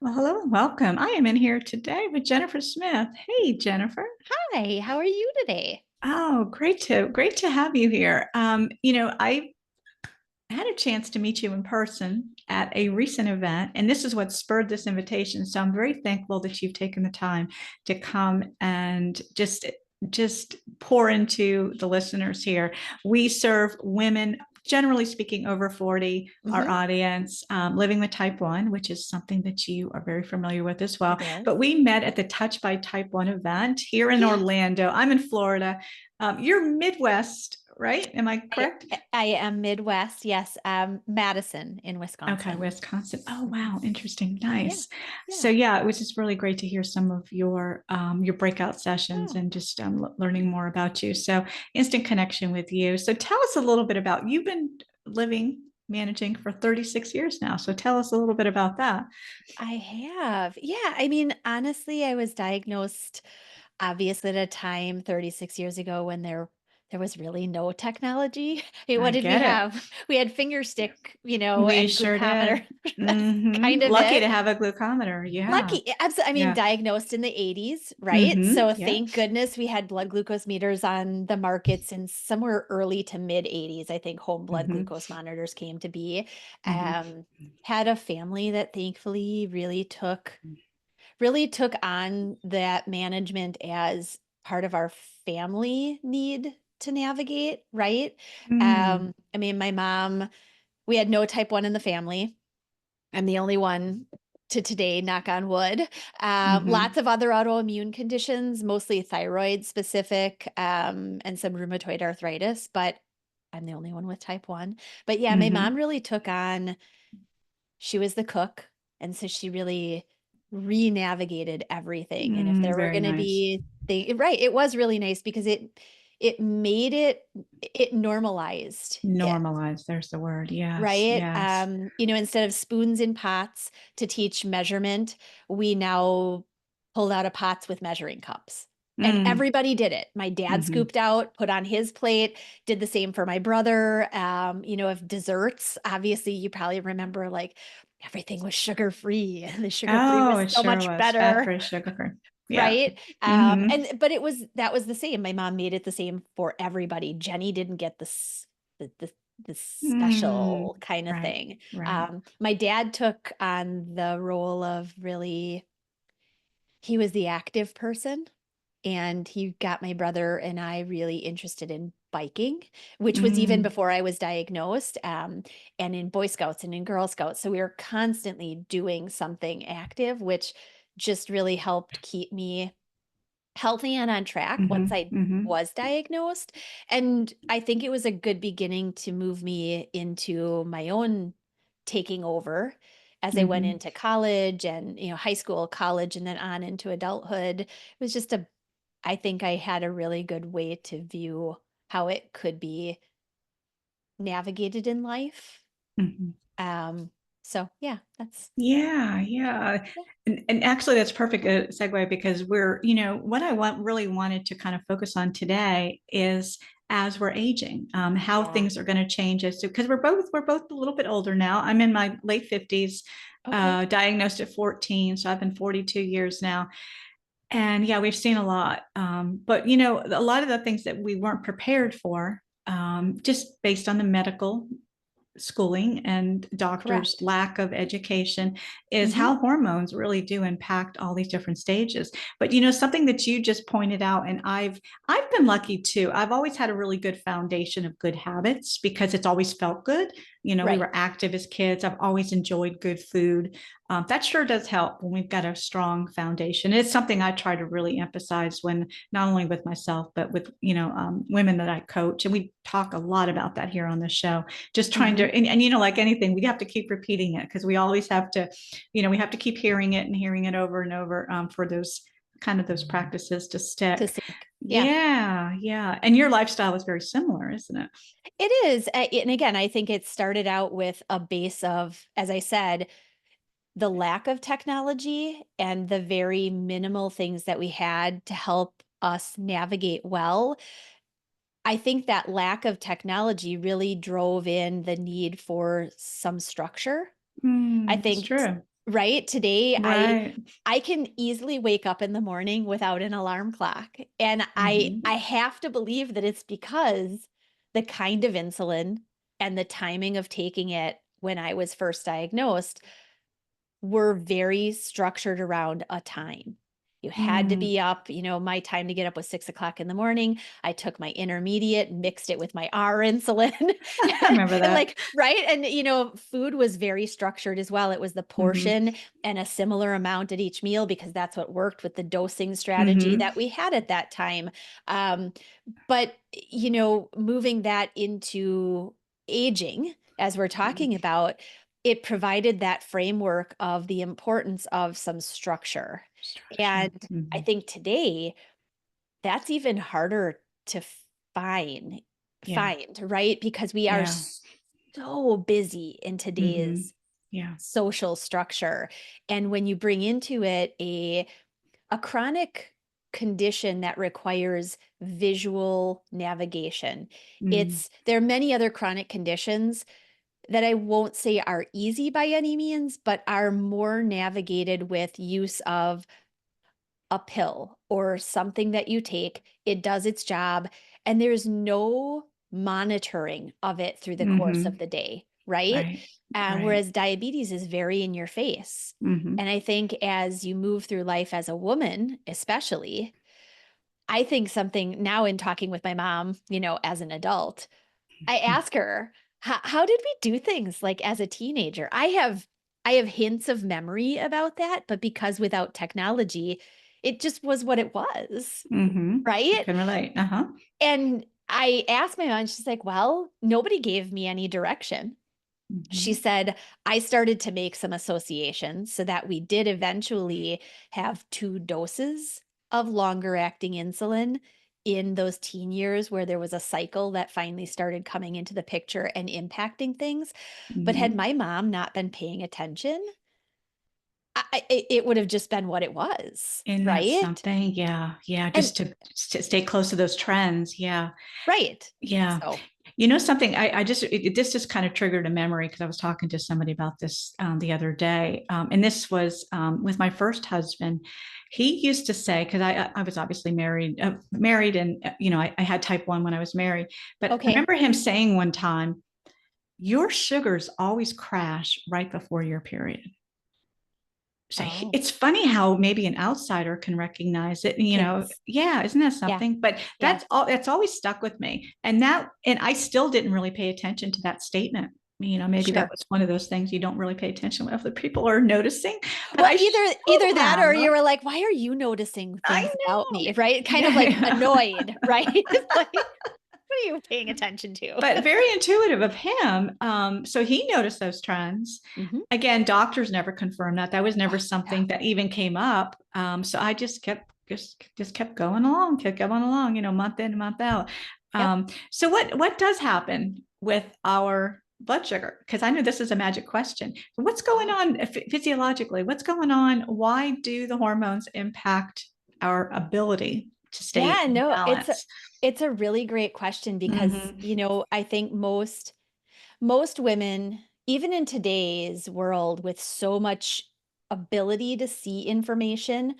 Well, hello and welcome. I am in here today with Jennifer Smith. Hey, Jennifer. Hi, how are you today? Oh, great to have you here. I had a chance to meet you in person at a recent event, and this is what spurred this invitation. So I'm very thankful that you've taken the time to come and just pour into the listeners here. We serve women, generally speaking, over 40, our Hmm. audience, living with type 1, which is something that you are very familiar with as well. It is. But we met at the Touch by Type 1 event here in Yeah, Orlando. I'm in Florida. You're Midwest, right? Am I I, correct? I am Midwest. Yes, Madison in Okay, Wisconsin. Wisconsin. Oh, Mhm. wow, interesting, Yeah, nice. So yeah. yeah, it was just really great to hear some of your breakout sessions Oh, and just learning more about you. So instant connection with you. So tell us a little bit about you've been living managing for 36 years now. So tell us a little bit about that. I have. Yeah, I mean, honestly, I was diagnosed obviously at a time 36 years ago when there was really no technology. What I did we get it. have? We had finger stick, We and sure did. glucometer. That's kind of Lucky to it. have a glucometer. Yeah, Lucky, absolutely. I mean, yeah. diagnosed in the 80s, right? So thank Yes. goodness we had blood glucose meters on the markets in somewhere early to mid 80s. I think home blood hmm glucose monitors came to be. hmm Um, had a family that thankfully really took on that management as part of our family need to navigate, right? Mm. I mean, my mom, we had no type 1 in the family. I'm the only one to today, knock on wood. hmm Lots of other autoimmune conditions, mostly thyroid specific, and some rheumatoid arthritis, but I'm the only one with type 1. But yeah, my hmm mom really took on, she was the cook. And so she really re-navigated everything. And if there were Very going to nice. be things, right, it was really nice because it made it normalized it. Normalize. There's the word. Yes, Right. yes. Instead of spoons in pots to teach measurement, we now pulled out of pots with measuring cups. And Mm, everybody did it. My dad hmm scooped out, put on his plate, did the same for my brother. If desserts, obviously you probably remember like everything was sugar free. The sugar free Oh, was it so sure much was. Fat better. free, sugar free. Yeah. Right. hmm And but that was the same. My mom made it the same for everybody. Jenny didn't get the Mm, special kind of right, thing. right. My dad took on the role of really, he was the active person, and he got my brother and I really interested in biking, which was even Mm, before I was diagnosed, and in Boy Scouts and in Girl Scouts. So we were constantly doing something active, which just really helped keep me healthy and on track once I hmm was diagnosed. And I think it was a good beginning to move me into my own taking over as I went hmm into college and, high school, college, and then on into adulthood. It was just I think I had a really good way to view how it could be navigated in life. hmm Um, so yeah, that's, Yeah, yeah. yeah. And actually that's perfect segue because what I really wanted to kind of focus on today is as we're aging, how Yeah. things are going to change as to because we're both a little bit older now. I'm in my late 50s, Okay. diagnosed at 14, so I've been 42 years now. And yeah, we've seen a lot. But a lot of the things that we weren't prepared for, just based on the medical schooling and doctors' Correct. lack of education is Hmm. how hormones really do impact all these different stages. But something that you just pointed out, and I've been lucky too. I've always had a really good foundation of good habits because it's always felt good. We Right. were active as kids. I've always enjoyed good food. That sure does help when we've got a strong foundation. It's something I try to really emphasize when not only with myself but with women that I coach, and we talk a lot about that here on the show, just trying Hmm. to like anything, we have to keep repeating it because we always have to we have to keep hearing it and hearing it over and over, for those practices to To stick. sink. Yeah. Yeah, yeah. And your lifestyle is very similar, isn't it? It is. And again, I think it started out with a base of, as I said, the lack of technology and the very minimal things that we had to help us navigate well. I think that lack of technology really drove in the need for some structure. I That's think true. right? Today, Right. I can easily wake up in the morning without an alarm clock. And I Mhm. have to believe that it's because the kind of insulin and the timing of taking it when I was first diagnosed were very structured around a time. You had to Mm. be up, my time to get up was 6 o'clock in the morning. I took my intermediate, mixed it with my R insulin. I remember And that. like, right. And, food was very structured as well. It was the Mhm. portion and a similar amount at each meal because that's what worked with the dosing strategy Mhm. that we had at that time. But, moving that into aging, as we're talking Mhm. about, it provided that framework of the importance of some structure. Structure. And I Mhm. think today that's even harder to find, Yeah. right? Because we are Yeah. so busy in Mhm. today's Yeah. social structure. And when you bring into it a chronic condition that requires visual navigation. Mm. There are many other chronic conditions that I won't say are easy by any means, but are more navigated with use of a pill or something that you take. It does its job, and there's no monitoring of it through the course of Mhm. the day, right? Right. Right. Whereas diabetes is very in your face. Mhm. And I think as you move through life as a woman, especially, I think something now in talking with my mom, as an adult, I ask her, how did we do things like as a teenager? I have hints of memory about that, but because without technology, it just was what it was, Mhm. I right? can relate. Uh-huh. And I asked my mom, and she's like, well, nobody gave me any direction. She Mhm. said, I started to make some associations so that we did eventually have 2 doses of longer acting insulin in those teen years where there was a cycle that finally started coming into the picture and impacting things. But had Mhm. my mom not been paying attention, it would have just been what it was, Isn't that right? something? Yeah. Yeah. And Just to stay close to those trends. Yeah. right. Yeah. So, You know something, this just kind of triggered a memory because I was talking to somebody about this the other day. And this was with my first husband. He used to say, because I was obviously married and, I had type 1 when I was married. But I okay. remember him saying one time, your sugars always crash right before your period. So Oh, it's funny how maybe an outsider can recognize it. kids. Yeah, isn't that Yeah. something? But Yeah. that's always stuck with me. And I still didn't really pay attention to that statement. Maybe that Sure. was one of those things you don't really pay attention when other people are noticing, but Well, I either should that have. or you were like, "Why are you noticing I things about know. me?" Right? Kind of like Yeah. annoyed, right? It's like, "What are you paying attention to?" But very intuitive of him. So he noticed those trends. Mhm. Again, doctors never confirmed that. That was never Yeah. something that even came up. So I just kept going along, month in, month out. Yep. So what does happen with our blood sugar? Because I know this is a magic question. What's going Oh. on physiologically? What's going on? Why do the hormones impact our ability to stay Yeah, in no, balance? it's a really great question because, Hmm. I think most women, even in today's world with so much ability to see information,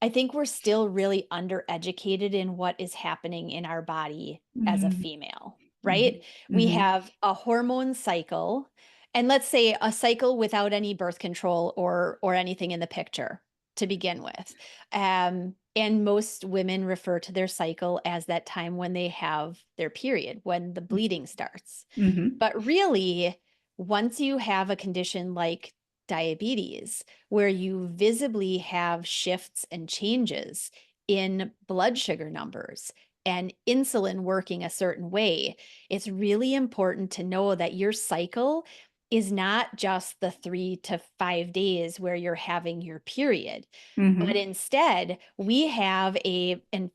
I think we're still really undereducated in what is happening in our body as a Hmm. female, right? Hmm. We Hmm. have a hormone cycle, and let's say a cycle without any birth control or anything in the picture to begin with. And most women refer to their cycle as that time when they have their period, when the bleeding starts. Hmm. But really, once you have a condition like diabetes, where you visibly have shifts and changes in blood sugar numbers and insulin working a certain way, it's really important to know that your cycle is not just the 3 to 5 days where you're having your period, but Hmm. instead we have and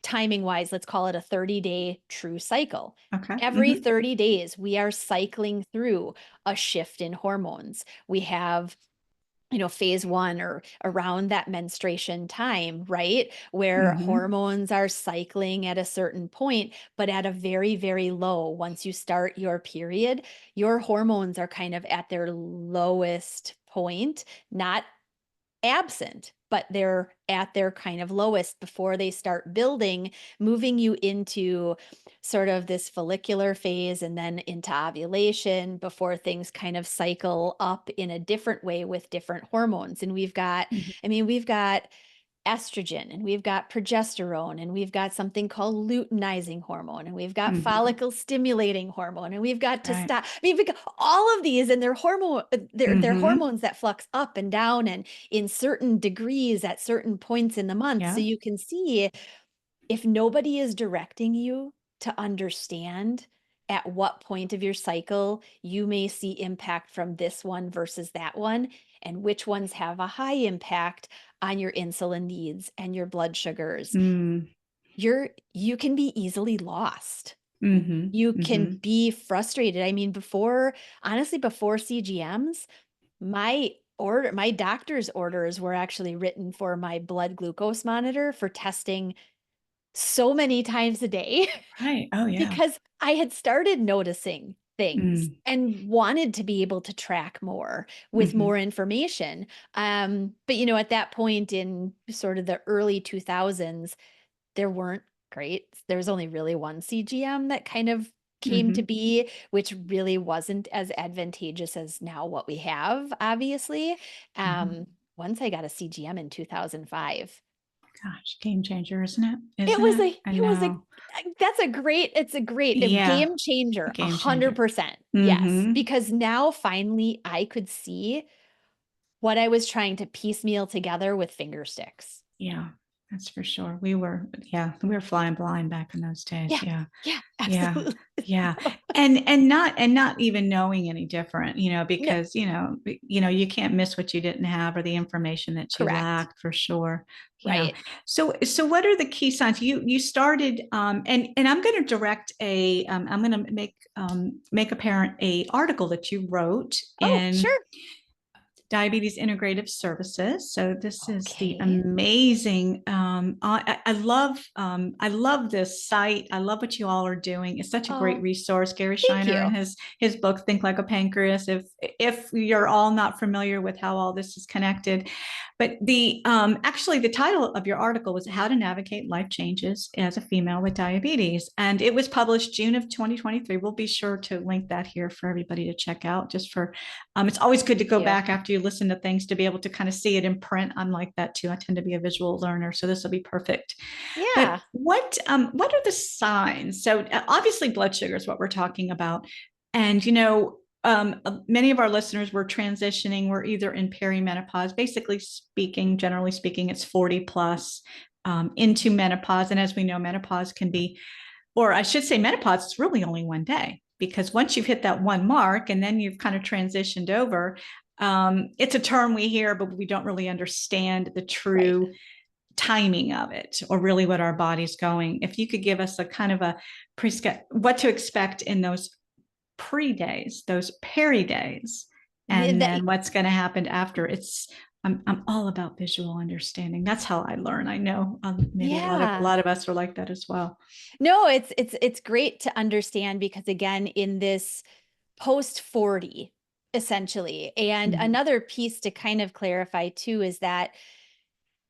timing wise, let's call it a 30-day true cycle. Okay. Every Hmm. 30 days, we are cycling through a shift in hormones. We have phase one or around that menstruation time, right? Where Hmm. hormones are cycling at a certain point, but at a very, very low. Once you start your period, your hormones are kind of at their lowest point, not absent, but they're at their kind of lowest before they start building, moving you into sort of this follicular phase and then into ovulation before things kind of cycle up in a different way with different hormones. And Mhm. we've got estrogen and we've got progesterone and we've got something called luteinizing hormone and we've got Mhm. follicle stimulating hormone and we've got Right. testosterone. I mean, we've got all of these and they're Mhm. hormones that flux up and down and in certain degrees at certain points in the month. So Yeah. you can see if nobody is directing you to understand at what point of your cycle you may see impact from this one versus that one, and which ones have a high impact on your insulin needs and your blood sugars, Mm. you can be easily lost. Mhm. You can Mhm. be frustrated. I mean, honestly, before CGMs, my doctor's orders were actually written for my blood glucose monitor for testing so many times a day Right. Oh, yeah. because I had started noticing things Mm. and wanted to be able to track more with Mhm. more information. But at that point in sort of the early 2000s, there weren't great. There was only really one CGM that kind of came to Mhm. be, which really wasn't as advantageous as now what we have, obviously. Mhm. Um, Once I got a CGM in 2005, Gosh, game changer, isn't it? it Isn't was it? a I it was a know. it's a great a Yeah. game changer, Game changer. 100%. Yes, Mhm. because now finally I could see what I was trying to piecemeal together with finger sticks. Yeah. That's for sure. We were flying blind back in those days. Yeah. Yeah. Yeah, Yeah. absolutely. Yeah. And not even knowing any different, No, because you can't miss what you didn't have or the information that you correct. lacked for sure. Yeah. Right. So what are the key signs? You started and I'm going to direct I'm going to make apparent a article that you wrote Oh, in sure. Diabetes Integrative Services. So this is the Okay. amazing. I love this site. I love what you all are doing. It's such a great Oh, resource. Gary thank Shiner and you. his book Think Like a Pancreas. If you're all not familiar with how all this is connected, but the actually the title of your article was How to Navigate Life Changes as a Female with Diabetes, and it was published June of 2023. We'll be sure to link that here for everybody to check out, just for it's always good to Thank go you. back after you listen to things to be able to kind of see it in print. I'm like that too. I tend to be a visual learner, so this will be perfect. But Yeah. what are the signs? So obviously, blood sugar is what we're talking about, and many of our listeners were transitioning. We're either in perimenopause, basically speaking, generally speaking, it's 40 plus into menopause, and as we know, menopause can be, or I should say, menopause is really only one day, because once you've hit that one mark and then you've kind of transitioned over, it's a term we hear, but we don't really understand the Right. true timing of it or really what our body's going. If you could give us a kind of a what to expect in those pre days, those peri days, Yeah, and then what's going to happen after. I'm all about visual understanding. That's how I learn. I know maybe a yeah. lot of us are like that as well. No, it's great to understand because again, in this post 40, essentially. And Mm-hmm. another piece to kind of clarify too is that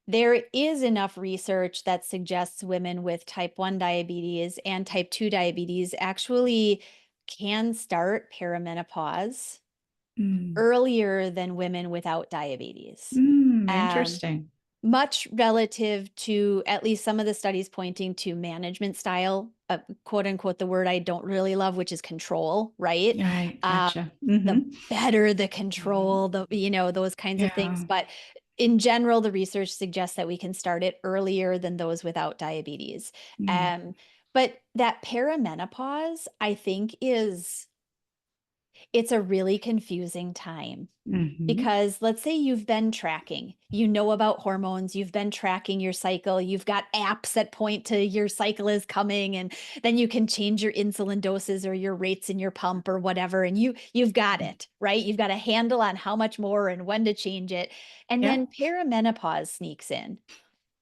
there is enough research that suggests women with type 1 diabetes and type 2 diabetes actually can start perimenopause Mm. earlier than women without diabetes. Um, Interesting. Much relative to at least some of the studies pointing to management style, quote unquote, the word I don't really love, which is control, right? Right. Uh, Gotcha. the Mm-hmm. better the control, those kinds of Yeah. things. But in general, the research suggests that we can start it earlier than those without diabetes. Mm. Um, but that perimenopause, I think, it's a really confusing time Mm-hmm. because let's say you've been tracking, you know about hormones, you've been tracking your cycle, you've got apps that point to your cycle is coming, and then you can change your insulin doses or your rates in your pump or whatever, and you've got it, right? You've got a handle on how much more and when to change it. And then Yep. perimenopause sneaks in.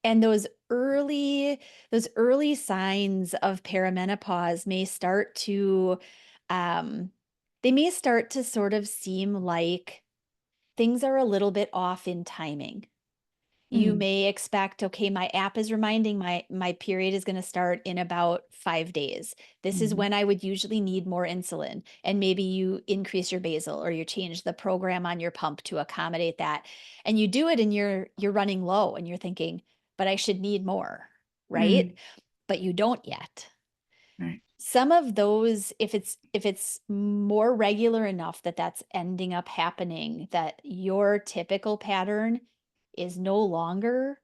And those early signs of perimenopause may start to um, they may start to sort of seem like things are a little bit off in timing. You Mm, may expect, okay, my app is reminding my period is going to start in about 5 days. This is mhm, when I would usually need more insulin. And maybe you increase your basal or you change the program on your pump to accommodate that. And you do it and you're running low and you're thinking, but I should need more, right? mm, But you don't yet. right. Some of those, if it's more regular enough that that's ending up happening, that your typical pattern is no longer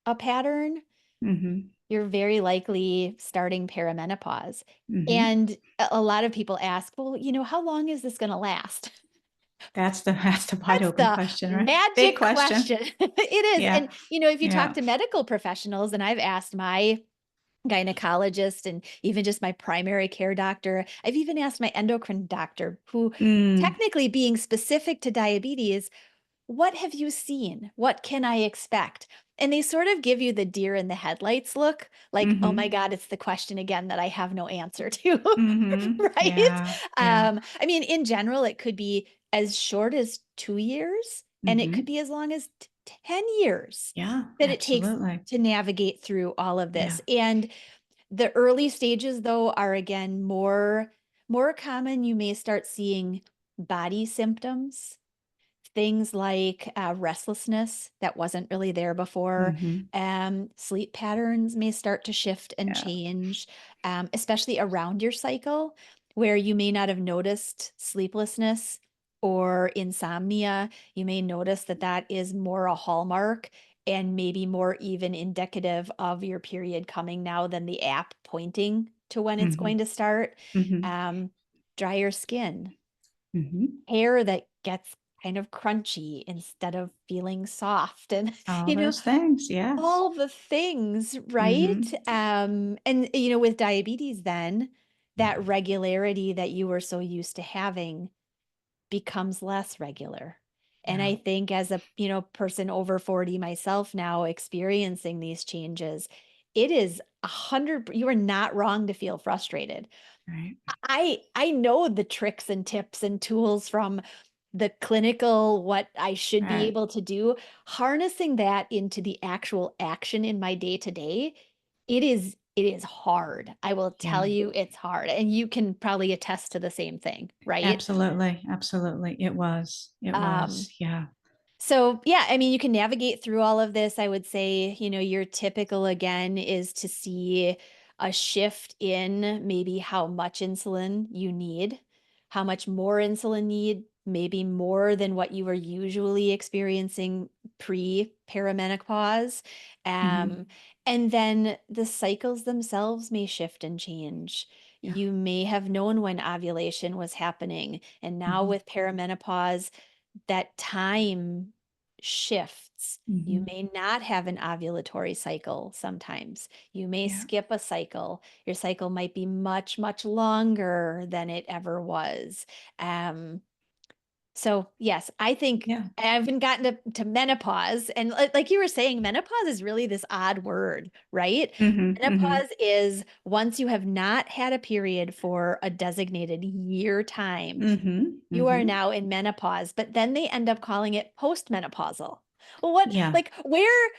a pattern, Mhm, you're very likely starting perimenopause. mhm. And a lot of people ask, well, how long is this going to last? That's the wide That's open the question, right? Big magic question. question. It is. Yeah. And, if you talk Yeah. to medical professionals, and I've asked my gynecologist and even just my primary care doctor, I've even asked my endocrine doctor, who Mm, technically being specific to diabetes, what have you seen? What can I expect? And they sort of give you the deer in the headlights look, like, oh my mhm, God, it's the question again that I have no answer to. mhm. Right? Yeah. Yeah. I mean, in general, it could be as short as 2 years, and it could Mhm. be as long as 10 years Yeah, that it takes absolutely. to navigate through all of Yeah. this. And the early stages, though, are again more common. You may start seeing body symptoms, things like restlessness that wasn't really there before. Mhm. Sleep patterns may start to shift and Yeah. change, especially around your cycle, where you may not have noticed sleeplessness or insomnia. You may notice that that is more a hallmark and maybe more even indicative of your period coming now than the app pointing to when it's Mhm. going to start. Mhm. Um, Drier skin, Mhm. hair that gets kind of crunchy instead of feeling soft, and All you know those things. Yes. all the things, right? Mhm. And with diabetes, then that regularity that you were so used to having becomes less regular. And Yeah. I think as a person over 40 myself now experiencing these changes, it is 100, you are not wrong to feel frustrated. Right. I know the tricks and tips and tools from the clinical, what I should be Right. able to do, harnessing that into the actual action in my day to day. It is hard. I will Yeah. tell you it's hard. And you can probably attest to the same thing, right? Absolutely. Absolutely. It was. It Um, was. Yeah. So, yeah, I mean, you can navigate through all of this. I would say, your typical again is to see a shift in maybe how much insulin you need, how much more insulin need, maybe more than what you were usually experiencing pre-perimenopause. Mhm. Um, and then the cycles themselves may shift and change. Yeah. You may have known when ovulation was happening, and now Mhm. with perimenopause, that time shifts. You Mhm. may not have an ovulatory cycle sometimes. You may Yeah. skip a cycle. Your cycle might be much, much longer than it ever was. Um, so yes, I think Yeah. I haven't gotten to menopause. And like you were saying, menopause is really this odd word, right? Mhm. Mhm. Menopause is once you have not had a period for a designated year time, Mhm. you are Mhm. now in menopause, but then they end up calling it postmenopausal. Well, what, Yeah. like, where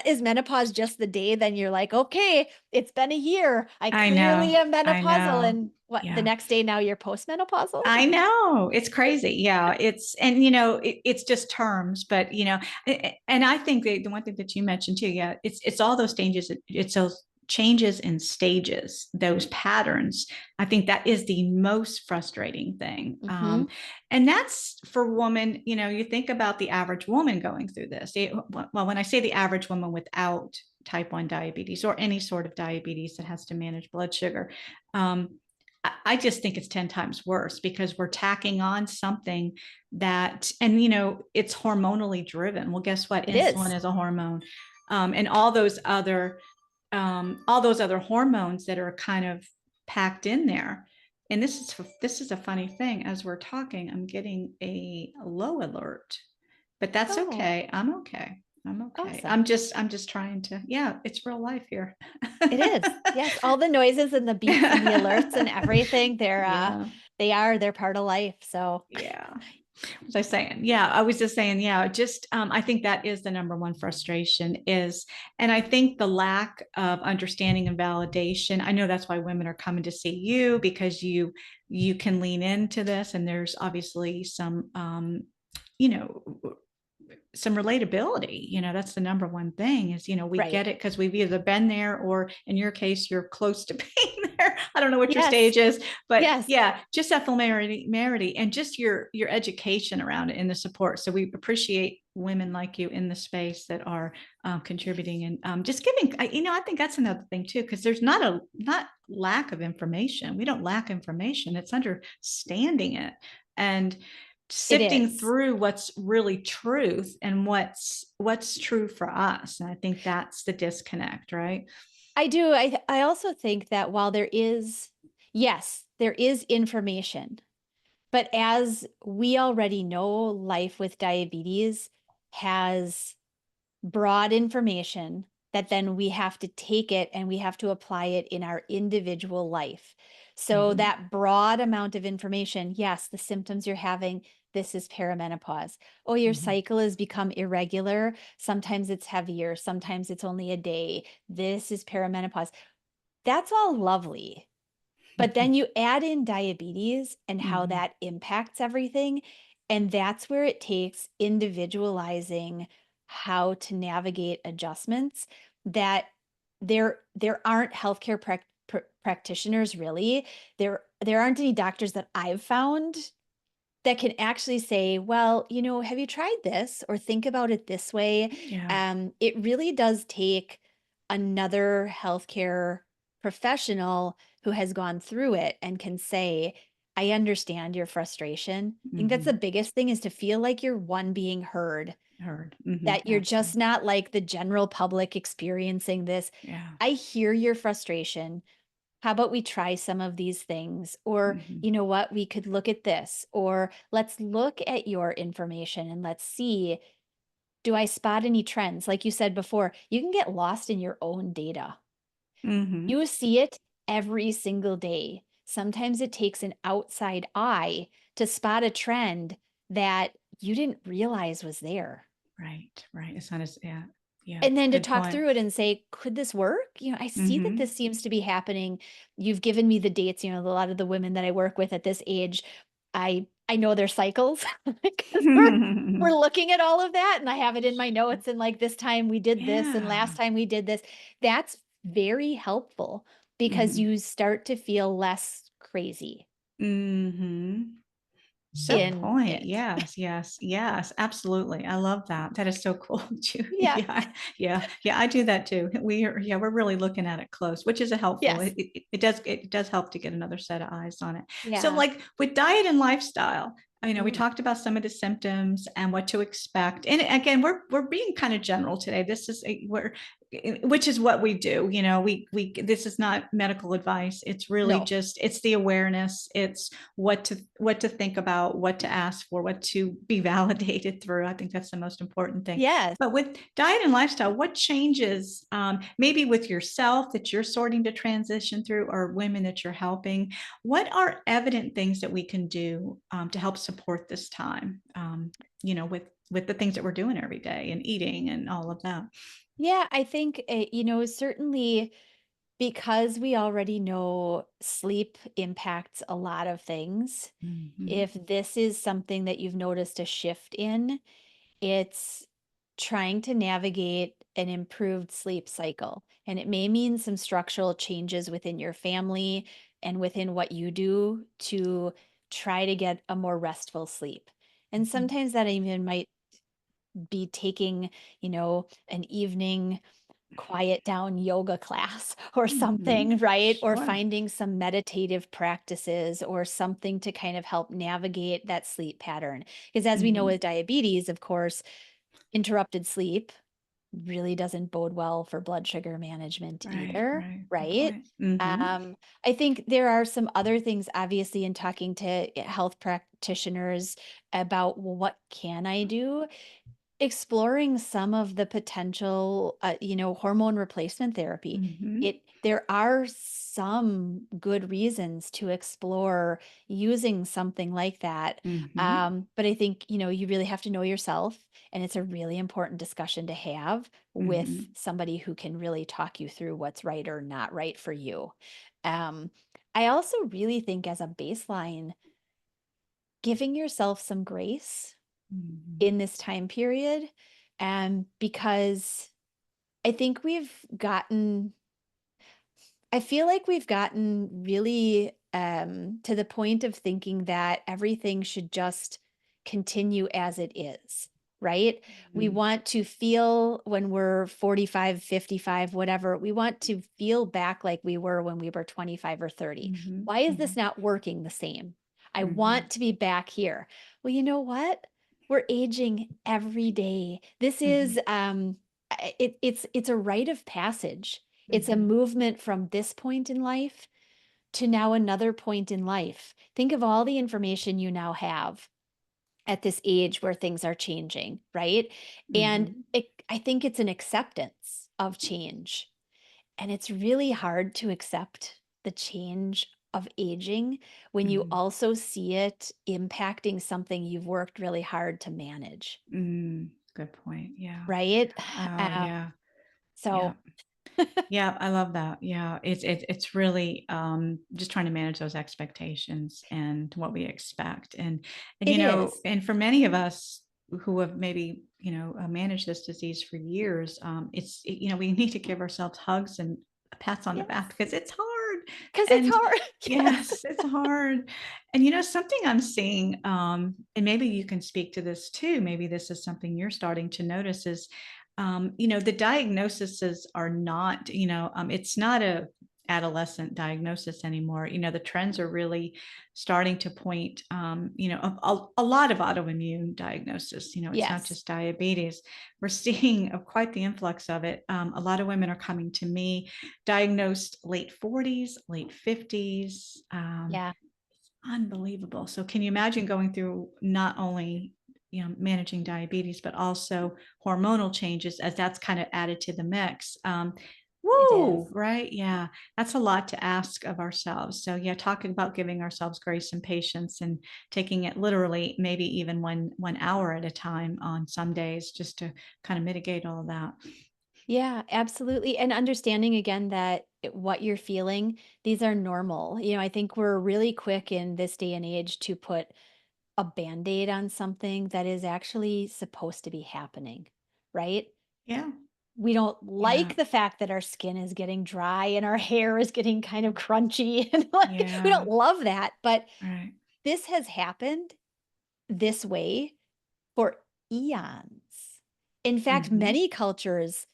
is menopause just the day then you're like, okay, it's been a year. I I know. clearly am I menopausal. know. And what, the Yeah. next day now you're postmenopausal? I know it's crazy. Yeah, and it's just terms, but and I think the one thing that you mentioned too, yeah, it's all those changes. It's those changes in stages, those patterns. I think that is the most frustrating thing. Hmm. And that's for women. You think about the average woman going through this. Well, when I say the average woman without type 1 diabetes or any sort of diabetes that has to manage blood sugar, I just think it's 10 times worse because we're tacking on something that, and it's hormonally driven. Well, guess what? It Insulin is. is a hormone, and all those other hormones that are kind of packed in there. And this is a funny thing. As we're talking, I'm getting a low alert, but that's Oh, okay. I'm okay. I'm okay. awesome. I'm just trying to. Yeah, it's real life here. It is. Yes. All the noises and the beeps and the alerts and everything, Yeah. they're part of life. So Yeah. What was I saying? Yeah, I was just saying, yeah, just I think that is the number one frustration is, and I think the lack of understanding and validation. I know that's why women are coming to see you, because you can lean into this, and there's obviously some you know some relatability. That's the number one thing is, we Right. get it because we've either been there, or in your case, you're close to being there. I don't know what your Yes. stage is, but Yes. yeah, just that familiarity and just your education around it and the support. So we appreciate women like you in the space that are contributing and just giving. I think that's another thing too, because there's not lack of information. We don't lack information. It's understanding it and It sifting is. through what's really truth and what's true for us. And I think that's the disconnect, right? I do. I also think that while there is, yes, there is information, but as we already know, life with diabetes has broad information that then we have to take it and we have to apply it in our individual life. So Mm-hmm. that broad amount of information, yes, the symptoms you're having, this is perimenopause. Oh, your Mm-hmm. cycle has become irregular. Sometimes it's heavier, sometimes it's only a day. This is perimenopause. That's all lovely. But then you add in diabetes and how Mm-hmm. that impacts everything. And that's where it takes individualizing how to navigate adjustments that there aren't healthcare practitioners really. There aren't any doctors that I've found that can actually say, well, have you tried this or think about it this way? Yeah. It really does take another healthcare professional who has gone through it and can say, I understand your frustration. I think that's Mm-hmm. the biggest thing is to feel like you're one being heard, Heard. Mm-hmm. that you're just Absolutely. not like the general public experiencing this. Yeah. I hear your frustration. How about we try some of these things? Or, Mm-hmm. you know what, we could look at this, or let's look at your information and let's see, do I spot any trends? Like you said before, you can get lost in your own data. Mm-hmm. You see it every single day. Sometimes it takes an outside eye to spot a trend that you didn't realize was there. Right. Right. It's not as, yeah. Yeah. And then to Good talk point. through it and say, could this work? I see that Mm-hmm. this seems to be happening. You've given me the dates, a lot of the women that I work with at this age, I know their cycles because we're looking at all of that and I have it in my notes and like this time we did this and last Yeah. time we did this. That's very helpful because Mm-hmm. you start to feel less crazy Mm-hmm. So in point. it. Yes, yes, yes, absolutely. I love that. That is so cool. Yeah. Yeah, yeah, yeah. I do that too. We're really looking at it close, which is a helpful. Yes. It does help to get another set of eyes on it. So, Yeah. like with diet and lifestyle, we Mm. talked about some of the symptoms and what to expect. And again, we're being kind of general today. Which is what we do. We this is not medical advice. It's really No. just it's the awareness. It's what to think about, what to ask for, what to be validated through. I think that's the most important thing. Yes. But with diet and lifestyle, what changes, maybe with yourself that you're sorting to transition through, or women that you're helping? What are evident things that we can do to help support this time? With the things that we're doing every day and eating and all of that. Yeah, I think, certainly because we already know sleep impacts a lot of things. Mm-hmm. If this is something that you've noticed a shift in, it's trying to navigate an improved sleep cycle. And it may mean some structural changes within your family and within what you do to try to get a more restful sleep. And Mm-hmm. sometimes that even might be taking, an evening quiet down yoga class or Mm-hmm. something, right? Or Sure. finding some meditative practices or something to kind of help navigate that sleep pattern. Because as we know Mm-hmm. with diabetes, of course, interrupted sleep really doesn't bode well for blood sugar management Right, either, right. Good right? point. Mm-hmm. I think there are some other things, obviously, in talking to health practitioners about, well, what can I do? exploring some of the potential, hormone replacement therapy. Mm-hmm. There are some good reasons to explore using something like that. Mm-hmm. But I think, you really have to know yourself, and it's a really important discussion to have Mm-hmm. with somebody who can really talk you through what's right or not right for you. Um, I also really think, as a baseline, giving yourself some grace Mm-hmm. in this time period, because I think I feel like we've gotten really to the point of thinking that everything should just continue as it is, right? We want to feel, when we're 45, 55, whatever, we want to feel back like we were when we were 25 or 30. Mm-hmm. Why is Mm-hmm. this not working the same? I Mm-hmm. want to be back here. Well, you know what? We're aging every day. This Mm-hmm. is it's a rite of passage. It's a Mm-hmm. movement from this point in life to now another point in life. Think of all the information you now have at this age where things are changing, right? And Mm-hmm. I think it's an acceptance of change. And it's really hard to accept the change of aging when you Mm-hmm. also see it impacting something you've worked really hard to manage, Mm, good point. Yeah. right? Oh, Uh, yeah. Yeah. so, Yeah, I love that. Yeah, it's really just trying to manage those expectations and what we expect, and it is. and for many of us who have maybe managed this disease for years, we need to give ourselves hugs and pats on the Yes. back because it's hard, Because it's and hard. Yes. yes, it's hard, and something I'm seeing, and maybe you can speak to this too. Maybe this is something you're starting to notice is the diagnoses are not, it's not a adolescent diagnosis anymore. The trends are really starting to point, a lot of autoimmune diagnosis. It's not Yes. just diabetes. We're seeing quite the influx of it. A lot of women are coming to me diagnosed late 40s, late 50s. Yeah, Unbelievable. So can you imagine going through not only managing diabetes but also hormonal changes as that's kind of added to the mix? it is. Woo, right? Yeah, that's a lot to ask of ourselves. So yeah, talking about giving ourselves grace and patience and taking it literally, maybe even one hour at a time on some days, just to kind of mitigate all of that. Yeah, absolutely. And understanding again that what you're feeling, these are normal. I think we're really quick in this day and age to put a band-aid on something that is actually supposed to be happening, right? Yeah, We don't yeah, like the fact that our skin is getting dry and our hair is getting kind of crunchy and like we yeah, don't love that, but right. this has happened this way for eons. In fact, Mm-hmm. many cultures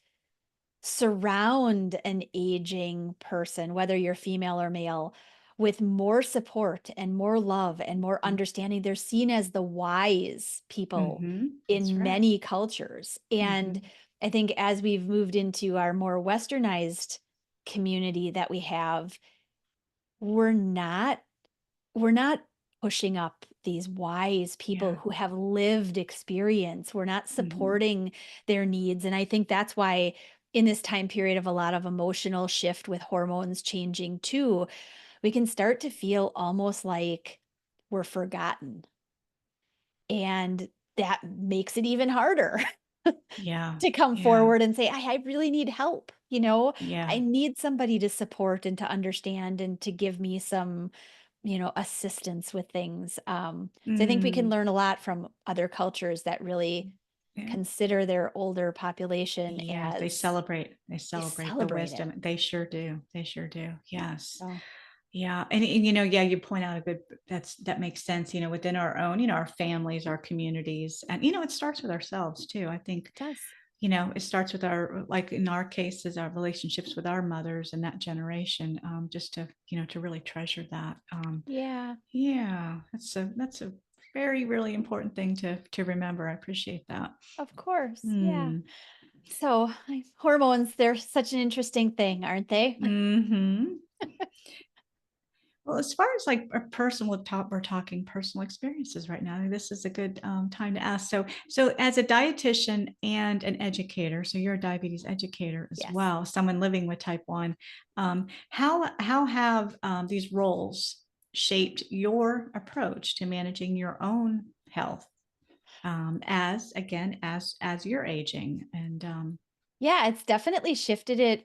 surround an aging person, whether you're female or male, with more support and more love and more understanding. They're seen as the wise people Mm-hmm. That's in right. many cultures. And Mm-hmm. I think as we've moved into our more westernized community that we have, we're not we're not pushing up these wise people Yeah. who have lived experience. We're not Mm-hmm. supporting their needs. And I think that's why, in this time period of a lot of emotional shift with hormones changing too, we can start to feel almost like we're forgotten. And that makes it even harder Yeah. to come Yeah. forward and say, I really need help. I Yeah. need somebody to support and to understand and to give me some, assistance with things. So I think we can Mm. learn a lot from other cultures that really Yeah. consider their older population Yeah. They as celebrate. They they celebrate the celebrate it. wisdom. They sure do. They sure do. Yes. So Yeah. And yeah, you point out a good, that makes sense, within our own, our families, our communities. And, it starts with ourselves too. I think, it does. it starts with like in our cases, our relationships with our mothers and that generation, just to, to really treasure that. Yeah, Yeah, that's a very, really important thing to remember. I appreciate that. of course. Yeah. Mm. So hormones, they're such an interesting thing, aren't they? Hmm. Well, as far as like a personal talk, we're talking personal experiences right now. This is a good time to ask. So as a dietitian and an educator, so you're a diabetes educator as Yes. well, someone living with type 1, how have these roles shaped your approach to managing your own health as again as you're aging and Yeah, it's definitely shifted it.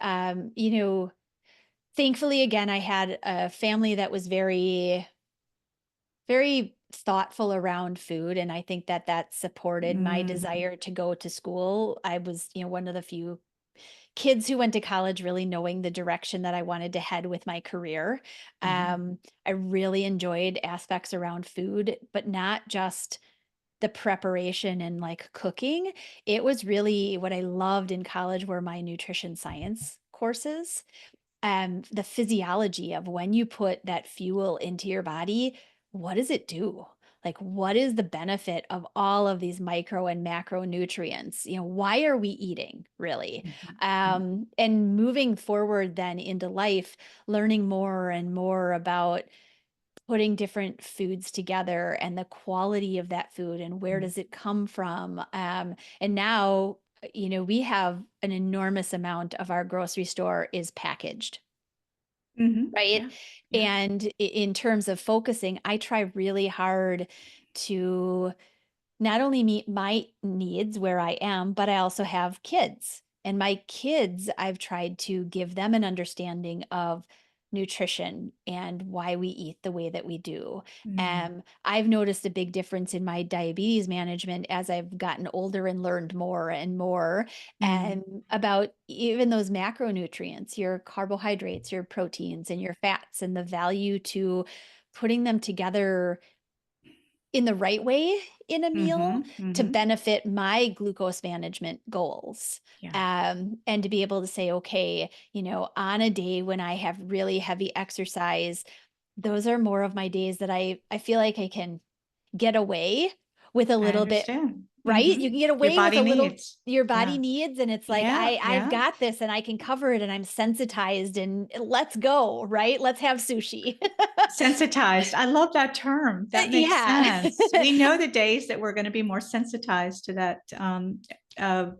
Thankfully, again, I had a family that was very thoughtful around food. And I think that that supported my mm, desire to go to school. I was, one of the few kids who went to college really knowing the direction that I wanted to head with my career. mhm, I really enjoyed aspects around food, but not just the preparation and like cooking. It was really what I loved in college were my nutrition science courses. The physiology of when you put that fuel into your body, what does it do? Like, what is the benefit of all of these micro and macronutrients? Why are we eating really? mhm, yeah. And moving forward then into life, learning more and more about putting different foods together and the quality of that food and where Mm. does it come from. And now, we have an enormous amount of our grocery store is packaged, right? Yeah, yeah. And in terms of focusing, I try really hard to not only meet my needs where I am, but I also have kids. And my kids, I've tried to give them an understanding of nutrition and why we eat the way that we do. Mm, I've noticed a big difference in my diabetes management as I've gotten older and learned more and more mm, about even those macronutrients, your carbohydrates, your proteins, and your fats, and the value to putting them together in the right way in a meal mhm, to mhm. benefit my glucose management goals. Yeah. And to be able to say, okay, on a day when I have really heavy exercise, those are more of my days that I feel like I can get away with a I little bit, understand. right? You can get Your away with body a little needs. your body Yeah. needs, and it's like Yeah, I've yeah. got this and I can cover it and I'm sensitized and let's go, right? Let's have sushi. Sensitized. I love that term. That makes Yeah. sense. We know the days that we're going to be more sensitized to that, uh,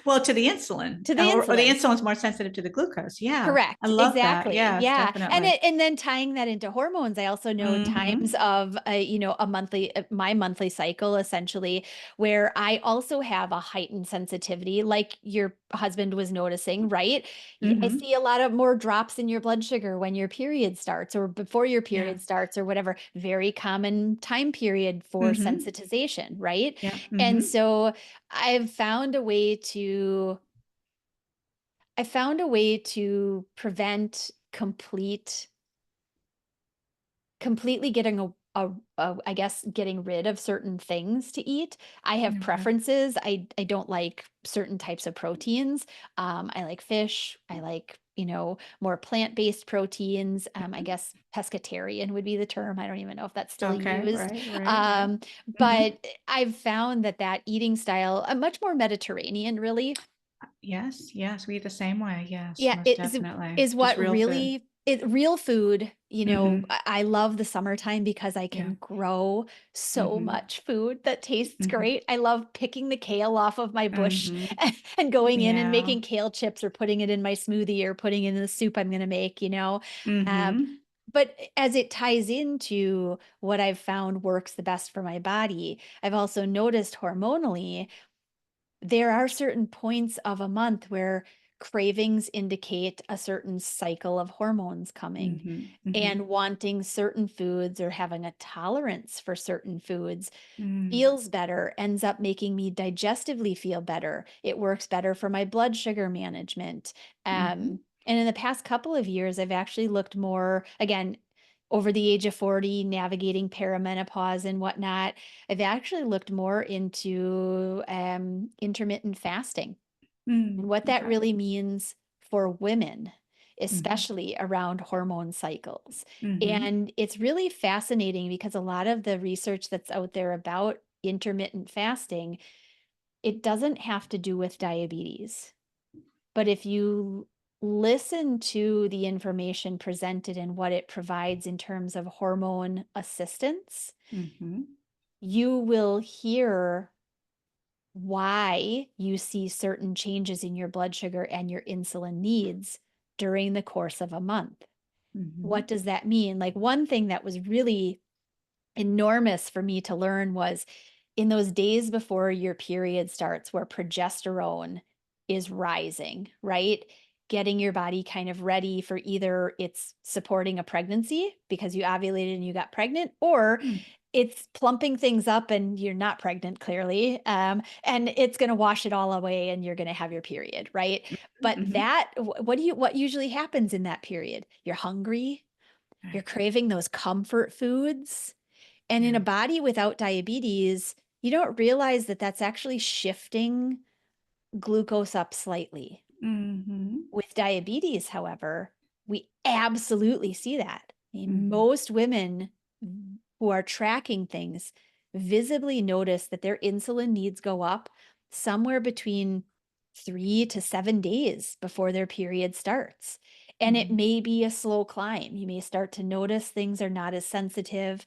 well, to the insulin, To the or the insulin. insulin's more sensitive to the glucose. Yeah, I Correct. love that. Exactly. Yes, Yeah. definitely. And then tying that into hormones, I also know times Hmm. of a monthly my monthly cycle essentially where I also have a heightened sensitivity like your husband was noticing, right? I Hmm. see a lot of more drops in your blood sugar when your period starts or before your Yeah. period starts or whatever. Very common time period for Hmm. sensitization, right? Yeah. And Hmm. so I've found a way to I found a way to prevent completely getting I guess getting rid of certain things to eat. I have Okay. preferences. I don't like certain types of proteins. I like fish. I like, more plant-based proteins. I guess pescatarian would be the term. I don't even know if that's still Okay. used. Right. Right. Right. Um, Hmm. but I've found that eating style, much more Mediterranean, really. Yes. Yes. We eat the same way. Yes. Yeah, Most it is definitely. is Just what real food. really it real food, Hmm. I love the summertime because I Yeah. can grow so Hmm. much food that tastes Hmm. great. I love picking the kale off of my bush Hmm. and going in and Yeah. making kale chips or putting it in my smoothie or putting it in the soup I'm gonna make. Um, Hmm. but as it ties into what I've found works the best for my body, I've also noticed hormonally there are certain points of a month where cravings indicate a certain cycle of hormones coming, Hmm. Hmm. and wanting certain foods or having a tolerance for certain foods Mm. feels better, ends up making me digestively feel better. It works better for my blood sugar management. Mhm. And in the past couple of years, I've actually looked more, again, over the age of 40, navigating perimenopause and whatnot. I've actually looked more into intermittent fasting and what that Okay. really means for women, Mhm. especially around hormone cycles. Mhm. And it's really fascinating because a lot of the research that's out there about intermittent fasting, it doesn't have to do with diabetes. But if you listen to the information presented and what it provides in terms of hormone assistance, Mm-hmm. you will hear why you see certain changes in your blood sugar and your insulin needs during the course of a month. Mm-hmm. What does that mean? Like, one thing that was really enormous for me to learn was in those days before your period starts, where progesterone is rising, right? Getting your body kind of ready for either it's supporting a pregnancy because you ovulated and you got pregnant, or it's plumping things up and you're not pregnant, clearly. And it's going to wash it all away and you're going to have your period, right? But Mm-hmm. what usually happens in that period? You're hungry, you're Right. craving those comfort foods. And in a Yeah. body without diabetes, you don't realize that that's actually shifting glucose up slightly. Mm-hmm. With diabetes, however, we absolutely see that. I mean, Mm-hmm. most women who are tracking things visibly notice that their insulin needs go up somewhere between 3 to 7 days before their period starts. And it Mm-hmm. may be a slow climb. You may start to notice things are not as sensitive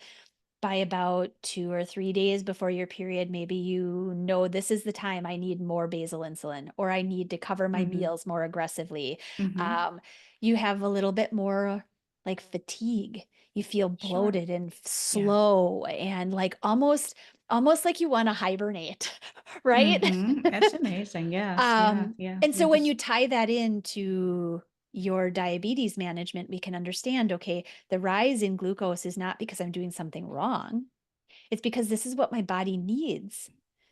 by about 2 or 3 days before your period. Maybe you know this is the time I need more basal insulin, or I need to cover my Mm-hmm. meals more aggressively. Mm-hmm. Um, you have a little bit more like fatigue. You feel Sure. bloated and Yeah. slow and like almost like you want to hibernate, right? Mm-hmm. That's amazing. Yes. Yeah. Um, Yeah. and Yeah. so when Just you tie that into your diabetes management, we can understand, okay, the rise in glucose is not because I'm doing something wrong. It's because this is what my body needs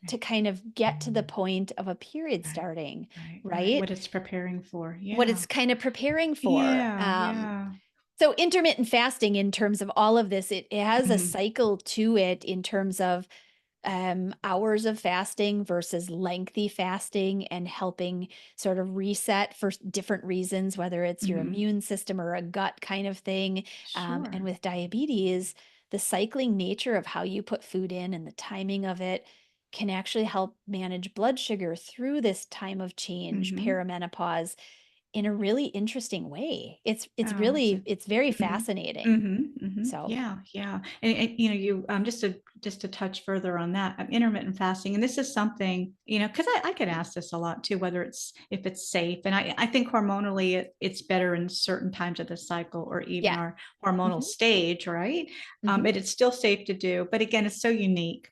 to right. kind of get to the point of a period Right. starting, Right. Right. right? What it's preparing for. What Yeah. it's kind of preparing for. Yeah. Yeah. So intermittent fasting, in terms of all of this, it has a Mm-hmm. cycle to it in terms of hours of fasting versus lengthy fasting, and helping sort of reset for different reasons, whether it's your Mm-hmm. immune system or a gut kind of thing. And Sure. with diabetes, the cycling nature of how you put food in and the timing of it can actually help manage blood sugar through this time of change, Mm-hmm. perimenopause, in a really interesting way. It's Oh, it's a really, it's very mhm, fascinating. mhm, mhm. So Yeah, yeah. And you just to touch further on that, intermittent fasting, and this is something, because I get asked this a lot too, whether it's if it's safe, and I think hormonally it's better in certain times of the cycle or even yeah. our hormonal Hmm. stage, right? Hmm. But it's still safe to do. But again, it's so unique.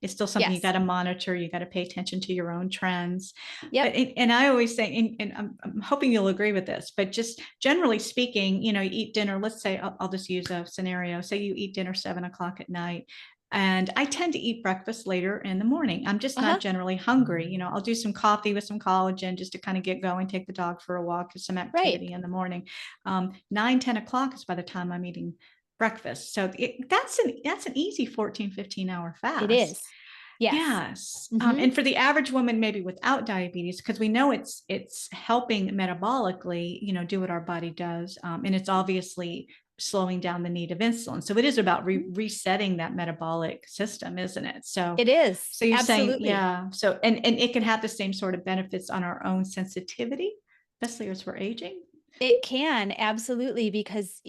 It's still something you got Yes. to monitor. You got to pay attention to your own trends. But Yep. and I always say, and I'm hoping you'll agree with this, but just generally speaking, you eat dinner. Let's say I'll just use a scenario. Say you eat dinner 7 o'clock at night, and I tend to eat breakfast later in the morning. I'm just not Uh-huh. generally hungry. I'll do some coffee with some collagen just to kind of get going, take the dog for a walk, some Right. activity in the morning. 9, 10 o'clock is by the time I'm eating breakfast. So that's an easy 14, 15 hour It fast. is. Yes. Yes. Hmm. And for the average woman, maybe without diabetes, because we know it's helping metabolically, do what our body does. And it's obviously slowing down the need of insulin. So it is about resetting that metabolic system, isn't it? So, It is. so you're saying, Absolutely. yeah. So, and it can have the same sort of benefits on our own sensitivity, especially as we're aging. It can, absolutely, because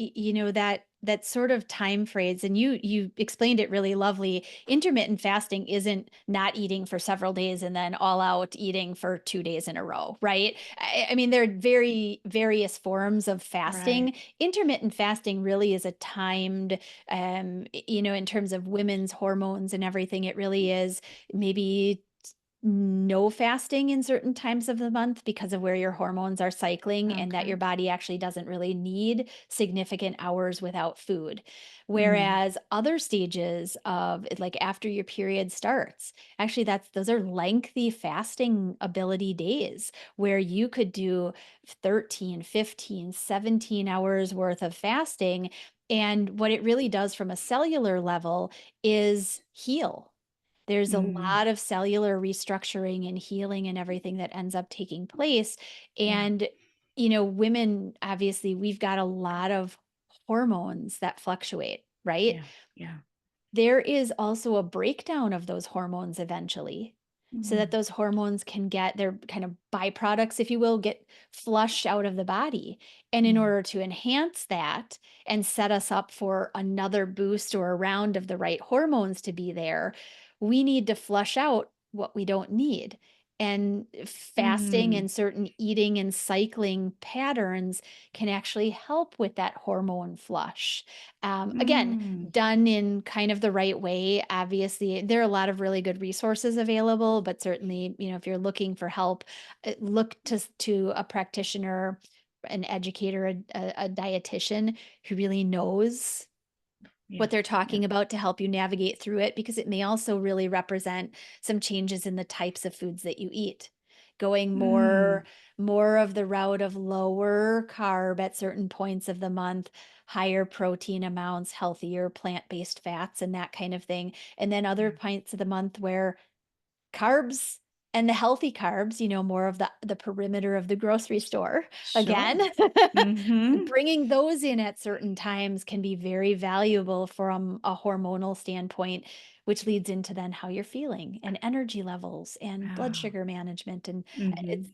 that sort of time phrase, and you explained it really lovely. Intermittent fasting isn't not eating for several days and then all out eating for 2 days in a row, right? I mean, there are very various forms of Right. fasting. Intermittent fasting really is a timed, in terms of women's hormones and everything, it really is maybe no fasting in certain times of the month because of where your hormones are cycling, and that your Okay. body actually doesn't really need significant hours without food. Mm, Whereas other stages of like after your period starts, actually those are lengthy fasting ability days where you could do 13, 15, 17 hours worth of fasting. And what it really does from a cellular level is heal. There's a mm, lot of cellular restructuring and healing and everything that ends up taking place. yeah. And, women, obviously, we've got a lot of hormones that fluctuate, right? Yeah. Yeah. There is also a breakdown of those hormones eventually. so that Mm. those hormones can get their kind of byproducts, if you will, get flushed out of the body. And in Mm. order to enhance that and set us up for another boost or a round of the right hormones to be there, we need to flush out what we don't need. And fasting Mm. and certain eating and cycling patterns can actually help with that hormone flush. Again, Mm. done in kind of the right way. Obviously, there are a lot of really good resources available, but certainly, if you're looking for help, look to a practitioner, an educator, a dietitian who really knows Yeah. what they're Yeah. talking about to help you navigate through it, because it may also really represent some changes in the types of foods that you eat. Going Mm. more of the route of lower carb at certain points of the month, higher protein amounts, healthier plant-based fats and that kind of thing. And then other Yeah. points of the month where carbs and the healthy carbs, more of the perimeter of the grocery store. Again, Sure. Mm-hmm. bringing those in at certain times can be very valuable from a hormonal standpoint, which leads into then how you're feeling and energy levels and blood Oh. sugar management. And Mm-hmm. it's,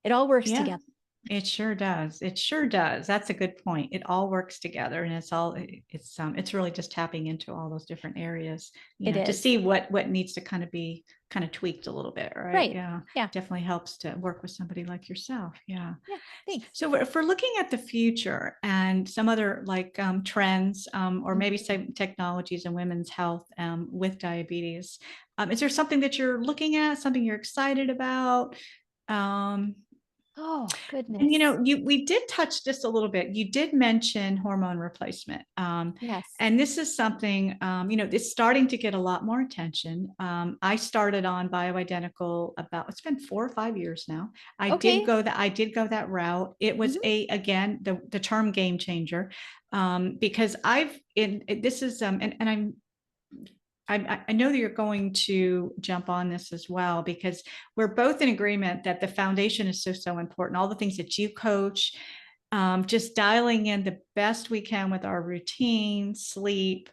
it all works Yeah. together. It sure does. It sure does. That's a good point. It all works together, and it's really just tapping into all those different areas, It to is. see what needs to kind of be kind of tweaked a little bit, right? Right. Yeah. Yeah. Definitely helps to work with somebody like yourself. Yeah. Yeah. Thanks. So if we're looking at the future and some other like trends, or maybe Mhm. some technologies in women's health, with diabetes, is there something that you're looking at, something you're excited about? Um, Oh, and goodness. we did touch just a little bit. You did mention hormone replacement, Yes. and this is something, it's starting to get a lot more attention. I started on bioidentical about, it's been 4 or 5 years now. Okay. I did go that route. It was Mhm. again the term game changer, because this is and I know that you're going to jump on this as well, because we're both in agreement that the foundation is so important. All the things that you coach, just dialing in the best we can with our routine, sleep,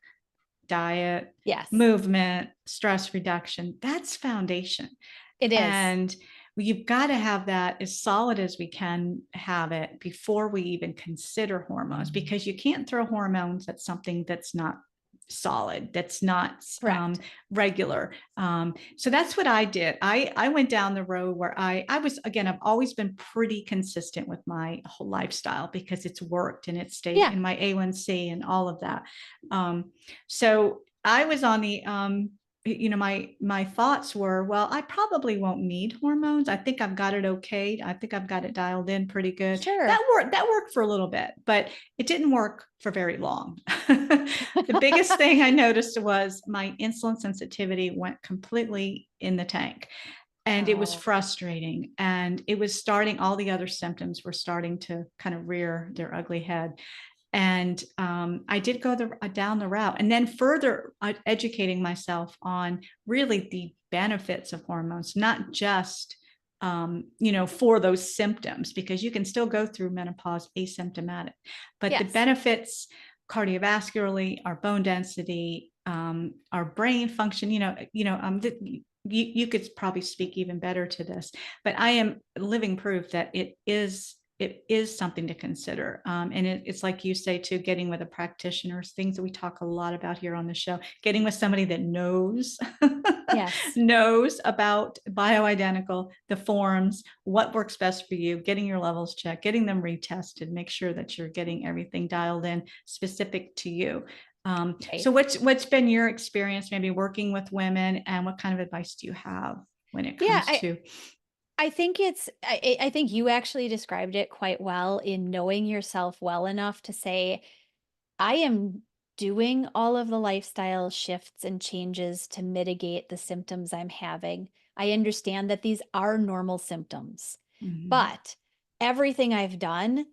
diet, Yes, movement, stress reduction. That's foundation. it is. And you've got to have that as solid as we can have it before we even consider hormones, because you can't throw hormones at something that's not solid, that's not Correct. regular. So that's what I did. I went down the road where I was, again, I've always been pretty consistent with my whole lifestyle because it's worked and it stayed Yeah, in my A1C and all of that. So I was on the my thoughts were, well, I probably won't need hormones. I think I've got it okay. I think I've got it dialed in pretty good. sure. That worked for a little bit, but it didn't work for very long. The biggest thing I noticed was my insulin sensitivity went completely in the tank, and it was Oh, frustrating, and it was starting, all the other symptoms were starting to kind of rear their ugly head. And I did go down the route, and then further educating myself on really the benefits of hormones, not just for those symptoms, because you can still go through menopause asymptomatic, but the yes. benefits cardiovascularly, our bone density, our brain function. You could probably speak even better to this, but I am living proof that it is something to consider. And it's like you say too, getting with a practitioner, things that we talk a lot about here on the show, getting with somebody that knows Yes. knows about bioidentical, the forms, what works best for you, getting your levels checked, getting them retested, make sure that you're getting everything dialed in specific to you. Right. So what's been your experience maybe working with women, and what kind of advice do you have when it Yeah, comes to I think I think you actually described it quite well in knowing yourself well enough to say, I am doing all of the lifestyle shifts and changes to mitigate the symptoms I'm having. I understand that these are normal symptoms, Mhm. but everything I've done,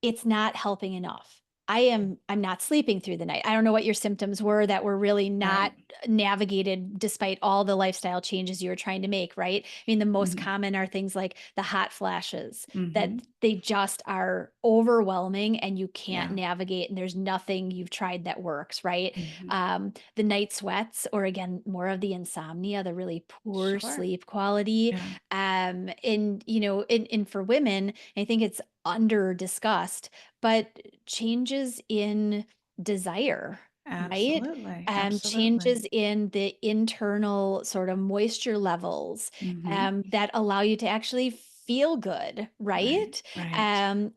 it's not helping enough. I'm not sleeping through the night. I don't know what your symptoms were that were really not Right. navigated despite all the lifestyle changes you were trying to make, right? I mean, the most Mhm. common are things like the hot flashes that Mhm. they just are overwhelming and you can't Yeah. navigate, and there's nothing you've tried that works, right? Mhm. The night sweats, or again, more of the insomnia, the really poor Sure. sleep quality. Yeah. And and for women, I think it's under discussed, but changes in desire, right? Absolutely. Absolutely. Changes in the internal sort of moisture levels Mhm. that allow you to actually feel good, Right. right? Right.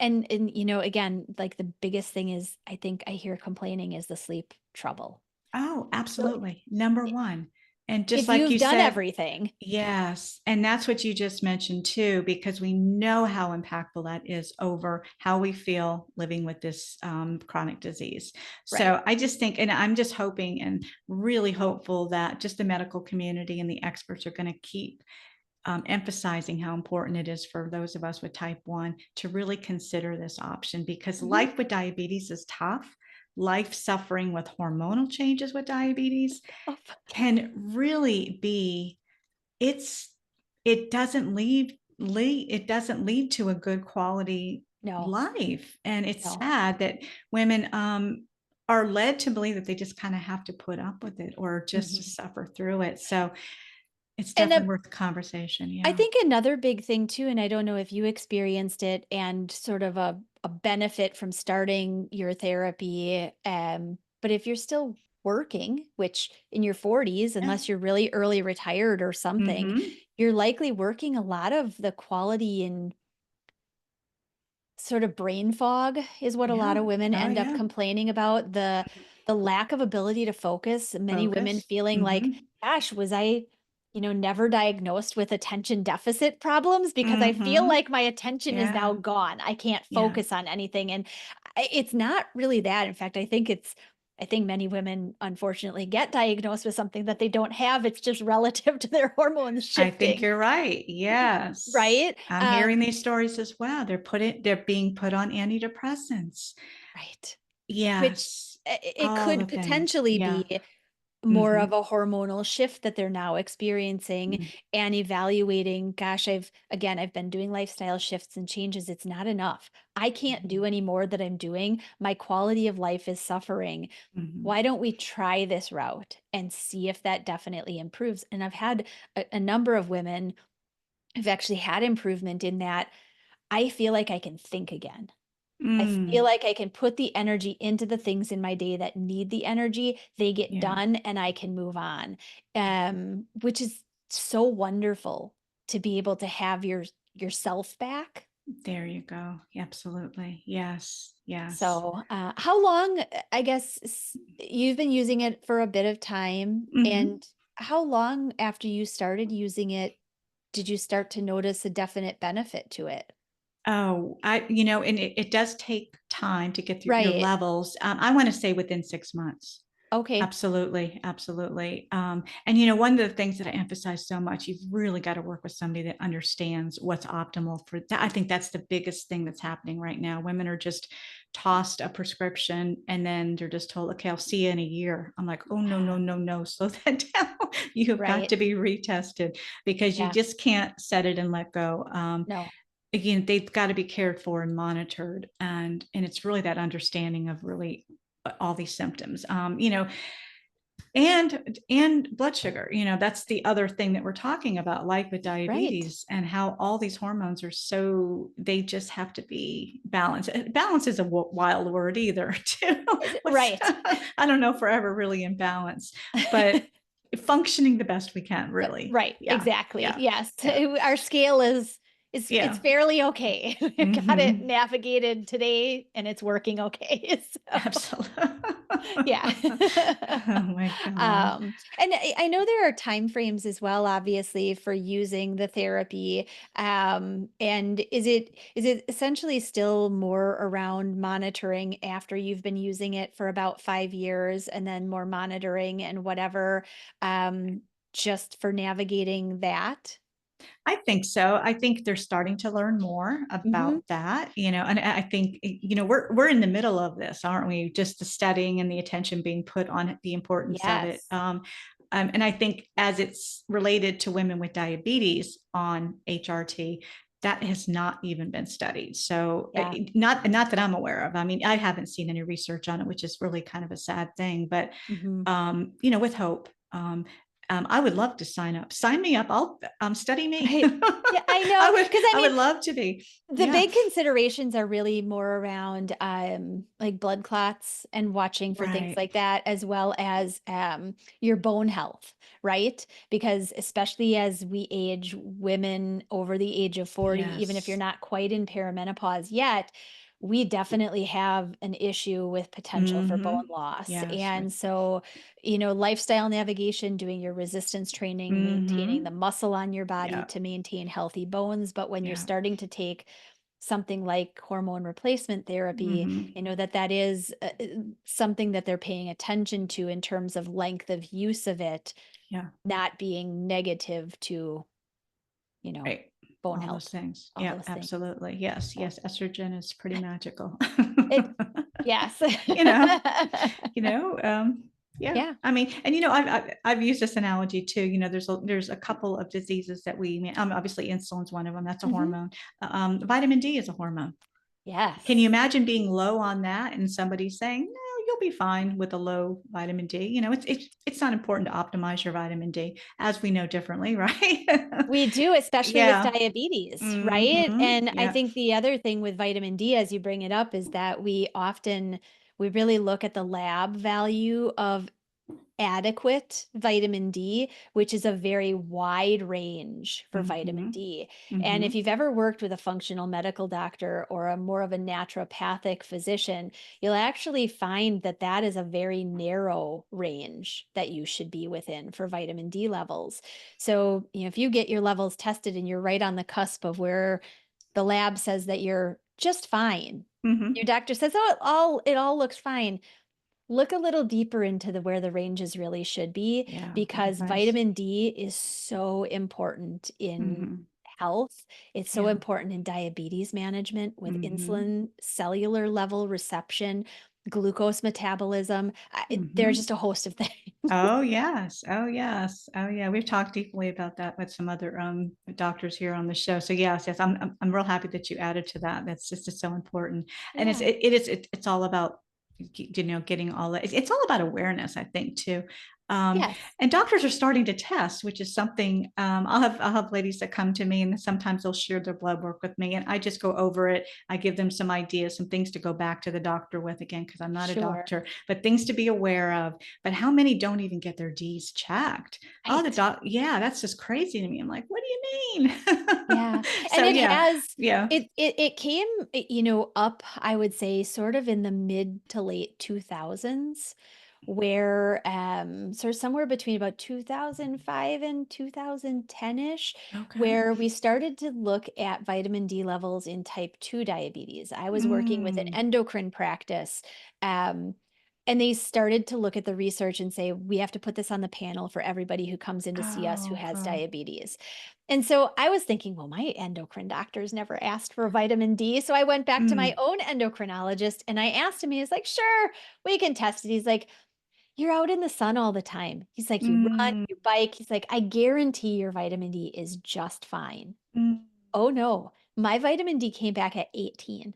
And again, like the biggest thing is I think I hear complaining is the sleep trouble. Oh, So absolutely. Number one. And just if like you you've done said, everything, yes, and that's what you just mentioned too, because we know how impactful that is over how we feel living with this chronic disease. right? So I just think, and I'm just hoping and really hopeful that just the medical community and the experts are going to keep emphasizing how important it is for those of us with type 1 to really consider this option, because Mhm. life with diabetes is tough. Life suffering with hormonal changes with diabetes Oh, can really be, it's it doesn't lead to a good quality no, life, and it's no. sad that women are led to believe that they just kind of have to put up with it or just to Mhm. suffer through it. So it's And definitely worth the conversation. I Yeah. think another big thing too, and I don't know if you experienced it, and sort of a benefit from starting your therapy. But if you're still working, which in your 40s, Yeah. unless you're really early retired or something, Mhm. you're likely working a lot of the quality and sort of brain fog is what a lot Yeah. of women Oh, end up yeah. complaining about, the lack of ability to focus, many women Focus. feeling like, Mhm. gosh, was I never diagnosed with attention deficit problems, because I feel Mhm. like my attention is now Yeah. gone, I can't Yeah. focus on anything. And it's not really that. In fact, I think many women unfortunately get diagnosed with something that they don't have. It's just relative to their hormones I think shifting, you're right. Yes. right? I'm hearing these stories as well. They're being put on antidepressants. Right. Which Yes. it All the could things. potentially Yeah. be more of Mhm. a hormonal shift that they're now experiencing, Mm. and evaluating, gosh, I've been doing lifestyle shifts and changes. It's not enough. I can't do Mhm. any more that I'm doing. My quality of life is suffering. Mhm. Why don't we try this route and see if that definitely improves? And I've had a number of women who've actually had improvement in that. I feel like I can think again. I feel Mm. like I can put the energy into the things in my day that need the energy, they get Yeah. done, and I can move on. Which is so wonderful to be able to have yourself back. There you go. Absolutely. Yes. Yes. So, how long, I guess, you've been using it for a bit of time, Mhm. and how long after you started using it did you start to notice a definite benefit to it? Oh, and it does take time to get through your Right. levels. I want to say within 6 months. Okay. Absolutely, absolutely. And one of the things that I emphasize so much, you've really got to work with somebody that understands what's optimal for that. I think that's the biggest thing that's happening right now. Women are just tossed a prescription and then they're just told, okay, I'll see you in a year. I'm like, oh, no, no, Ah, no, no, slow that down. You have got right. to be retested because you Yeah. just can't set it and let go. No. Again, they've got to be cared for and monitored, and it's really that understanding of really all these symptoms. And blood sugar, that's the other thing that we're talking about, like with Right. diabetes, and how all these hormones are so, they just have to be balanced. Balance is a wild word either too. Right. I don't know if we're ever really in balance, but functioning the best we can, really. Right, Yeah. exactly, Yeah. yes. Yeah. Our scale is it's Yeah. fairly okay. We got it Hmm. navigated today, and it's working okay, so Absolutely. yeah. Oh my God. And I know there are time frames as well, obviously, for using the therapy. And is it essentially still more around monitoring after you've been using it for about 5 years, and then more monitoring and whatever, um, just for navigating that? I think so. I think they're starting to learn more Mhm. about that, and I think, we're in the middle of this, aren't we? Just the studying and the attention being put on the importance of it. Yes. And I think as it's related to women with diabetes on HRT, that has not even been studied. So Yeah. not that I'm aware of. I mean, I haven't seen any research on it, which is really kind of a sad thing. But Mhm. with hope. I would love to sign up. Sign me up. I'll study me. Right. Yeah, I know. I would. Because I I mean, would love to be. the Yeah. big considerations are really more around like blood clots and watching for things Right. like that, as well as your bone health, right? Because especially as we age, women over the age of 40, even if you're Yes. not quite in perimenopause yet, we definitely have an issue with potential for bone Mm-hmm. loss. Yes. And so, lifestyle navigation, doing your resistance training, maintaining Mm-hmm. the muscle on your body Yeah. to maintain healthy bones. But when you're Yeah. starting to take something like hormone replacement therapy, Mm-hmm. that is something that they're paying attention to in terms of length of use of it, Yeah. not being negative to, you know, Right. bone All those health, things. all Yeah. those things. Absolutely. Yes. So Yes. Estrogen is pretty magical. it, yes. you know. you know yeah, Yeah. I mean, and I've used this analogy too. There's a couple of diseases that obviously insulin's one of them. That's a Hmm. hormone. Vitamin D is a hormone. Can you Yes. imagine being low on that and somebody saying, no, you'll be fine with a low vitamin D? It's not important to optimize your vitamin D, as we know differently, right? We do, especially with Yeah. diabetes, right? Mm-hmm. And I Yeah. think the other thing with vitamin D, as you bring it up, is that we really look at the lab value of adequate vitamin D, which is a very wide range for vitamin Mm-hmm. D. And Mm-hmm. if you've ever worked with a functional medical doctor or a more of a naturopathic physician, you'll actually find that that is a very narrow range that you should be within for vitamin D levels. So, if you get your levels tested and you're right on the cusp of where the lab says that you're just fine, Mm-hmm. your doctor says, "Oh, it all looks fine." Look a little deeper into where the ranges really should be, Yeah, good because advice. vitamin D is so important in Mm-hmm. health. It's so Yeah. important in diabetes management with Mm-hmm. insulin, cellular level reception, glucose metabolism. There's Mm-hmm. just a host of things. Oh yes. Oh yes. Oh yeah. We've talked deeply about that with some other doctors here on the show. So yes, yes, I'm real happy that you added to that. That's just so important. And Yeah. it's all about getting all that. It's all about awareness, I think, too. Yes. And doctors are starting to test, which is something. I'll have ladies that come to me, and sometimes they'll share their blood work with me, and I just go over it. I give them some ideas, some things to go back to the doctor with, again, because I'm not a Sure. doctor, but things to be aware of. But how many don't even get their D's checked? Oh, Right. yeah, that's just crazy to me. I'm like, what do you mean? Yeah. And So it yeah, has yeah. it came, up, I would say, sort of in the mid to late 2000s, where sort of somewhere between about 2005 and 2010-ish, Okay. where we started to look at vitamin D levels in type 2 diabetes. I was working with an Mm, endocrine practice, um, and they started to look at the research and say, we have to put this on the panel for everybody who comes in to see us who oh, has God. diabetes. And so I was thinking, well, my endocrine doctor's never asked for vitamin D. So I went back to my Mm, own endocrinologist and I asked him, he's like, sure, we can test it. He's like, you're out in the sun all the time. He's like, you run, mm, you bike. He's like, I guarantee your vitamin D is just fine. mm. Oh no, my vitamin D came back at 18.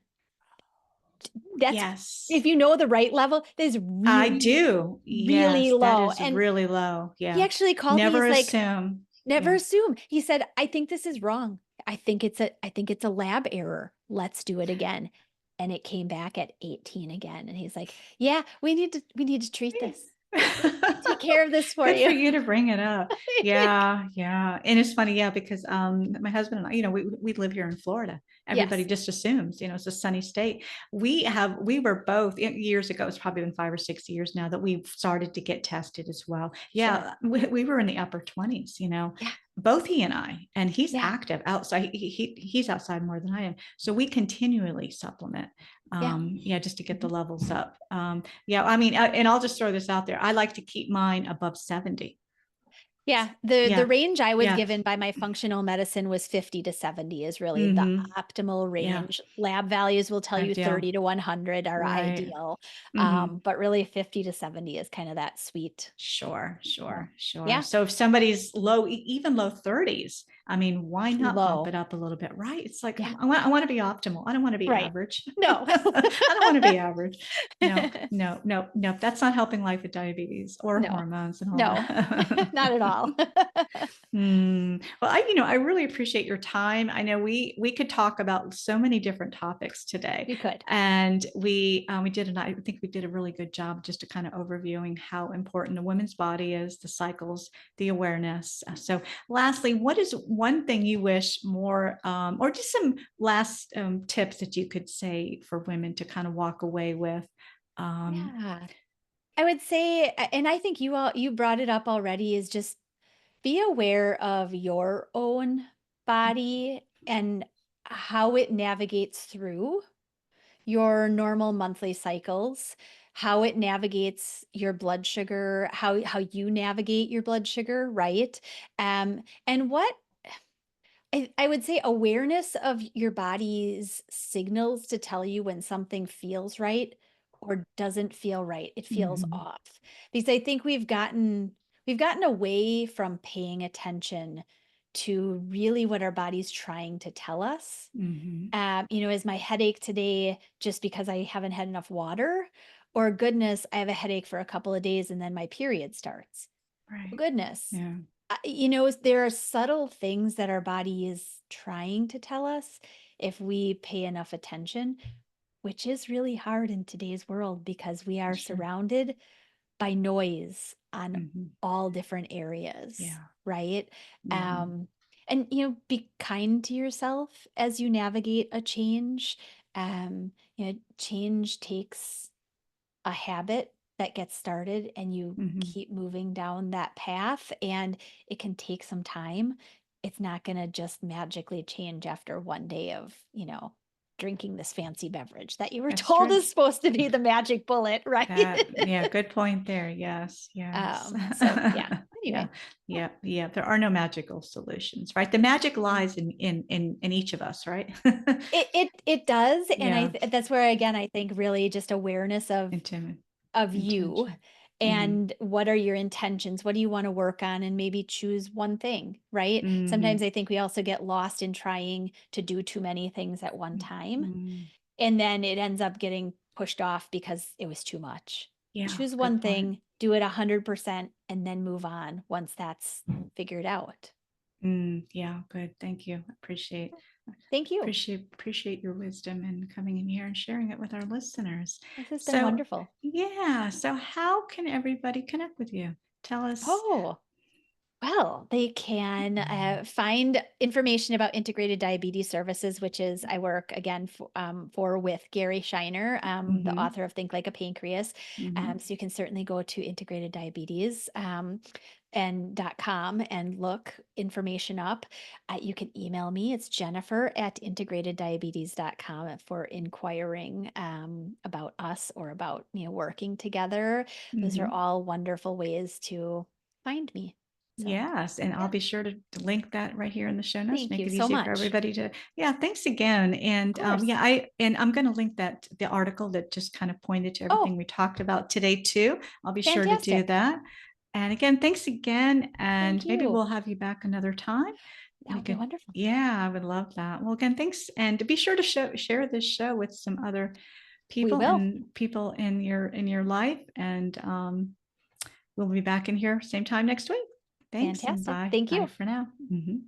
That's, Yes, if you know the right level, that is I really, do. really Yes, that low. is And really low. he Yeah. actually called me. Never He's like, assume. never Yeah. assume. He said, I think this is wrong. I think it's a lab error. Let's do it again. And it came back at 18 again. And he's like, yeah, we need to treat this. Take care of this for Good for you. you to bring it up. Yeah, yeah. And it's funny, yeah, because my husband and I, we live here in Florida. Everybody Yes, just assumes, it's a sunny state. We were both years ago, it's probably been 5 or 6 years now that we've started to get tested as well. sure. Yeah, we were in the upper 20s, Yeah, both he and I, and he's yeah, active outside. He's outside more than I am. So we continually supplement. yeah. Yeah, just to get the Mhm. levels up. Yeah, I mean, and I'll just throw this out there. I like to keep mine above 70. Yeah, the Yeah. range I was Yeah. given by my functional medicine was 50 to 70 is really the Mm-hmm. optimal Yeah. range. Lab values will tell you Ideal. 30 to 100 are Right. ideal. Mm-hmm. But really 50 to 70 is kind of that sweet. Sure, So, sure, sure. yeah, So if somebody's low, even low 30s, I mean, why not bump low. it up a little bit, right? It's like Yeah, I want to be optimal. I don't want to be right. average. No. I don't want to be average. No, no, no, no. That's not helping life with diabetes or No, hormones and all no, not at all. that. Well, I really appreciate your time. I know we could talk about so many different topics today, We could. and we did, and I think we did a really good job just to kind of overviewing how important the women's body is, the cycles, the awareness. So, lastly, what is one thing you wish more, or just some last tips that you could say for women to kind of walk away with? Um, Yeah. I would say, and I think you brought it up already, is just be aware of your own body and how it navigates through your normal monthly cycles, how it navigates your blood sugar, how you navigate your blood sugar, right? And what I would say awareness of your body's signals to tell you when something feels right or doesn't feel right. It feels mhm, off. Because I think we've gotten away from paying attention to really what our body's trying to tell us. mhm, Is my headache today just because I haven't had enough water? Or goodness, I have a headache for a couple of days and then my period starts. Oh, right. goodness. Yeah. There are subtle things that our body is trying to tell us if we pay enough attention, which is really hard in today's world because we are Sure. surrounded by noise on Mhm. all different areas, Yeah. right? Mhm. Um, and be kind to yourself as you navigate a change. Change takes a habit that gets started and you Mhm. keep moving down that path, and it can take some time. It's not going to just magically change after one day of, drinking this fancy beverage that you were That's told true. is supposed to be the magic bullet, right? Yeah, good point there. Yes, yes. So yeah, Yeah, anyway. yeah, yeah. There are no magical solutions, right? The magic lies in each of us, right? It does, and Yeah, that's where again I think really just awareness intimate of you intention. Mm-hmm. and what are your intentions? What do you want to work on? And maybe choose one thing, right? Mm-hmm. Sometimes I think we also get lost in trying to do too many things at one time, Mm-hmm. and then it ends up getting pushed off because it was too much. Yeah, Choose good one point. thing, do it 100%, and then move on once that's figured out. Yeah, good. Thank you. Thank you. Appreciate your wisdom and coming in here and sharing it with our listeners. This has been So, wonderful. yeah, so how can everybody connect with you? Tell us. Oh, well, they can find information about integrated diabetes services, which is I work again for with Gary Shiner, the Mm-hmm, author of Think Like a Pancreas. mm-hmm, So you can certainly go to integrated diabetes and .com and look information up. You can email me. It's Jennifer@integrateddiabetes.com for inquiring about us or about working together. Those are mm-hmm. all wonderful ways to find me. So, Yes, and I'll yeah, be sure to link that right here in the show notes, thank make you it so easy for much. everybody to. Yeah, thanks again. Of And course. I'm going to link the article that just kind of pointed to everything Oh, we talked about today too. I'll be sure to do fantastic. that. And again, thanks again, Thank and maybe you. we'll have you back another time. That We would be could, wonderful. yeah, I would love that. Well, again, thanks, and be sure to share this show with some other We will. people in your life, and we'll be back in here same time next week. Thanks, and Fantastic. bye. Thank Bye you. for now. Mhm.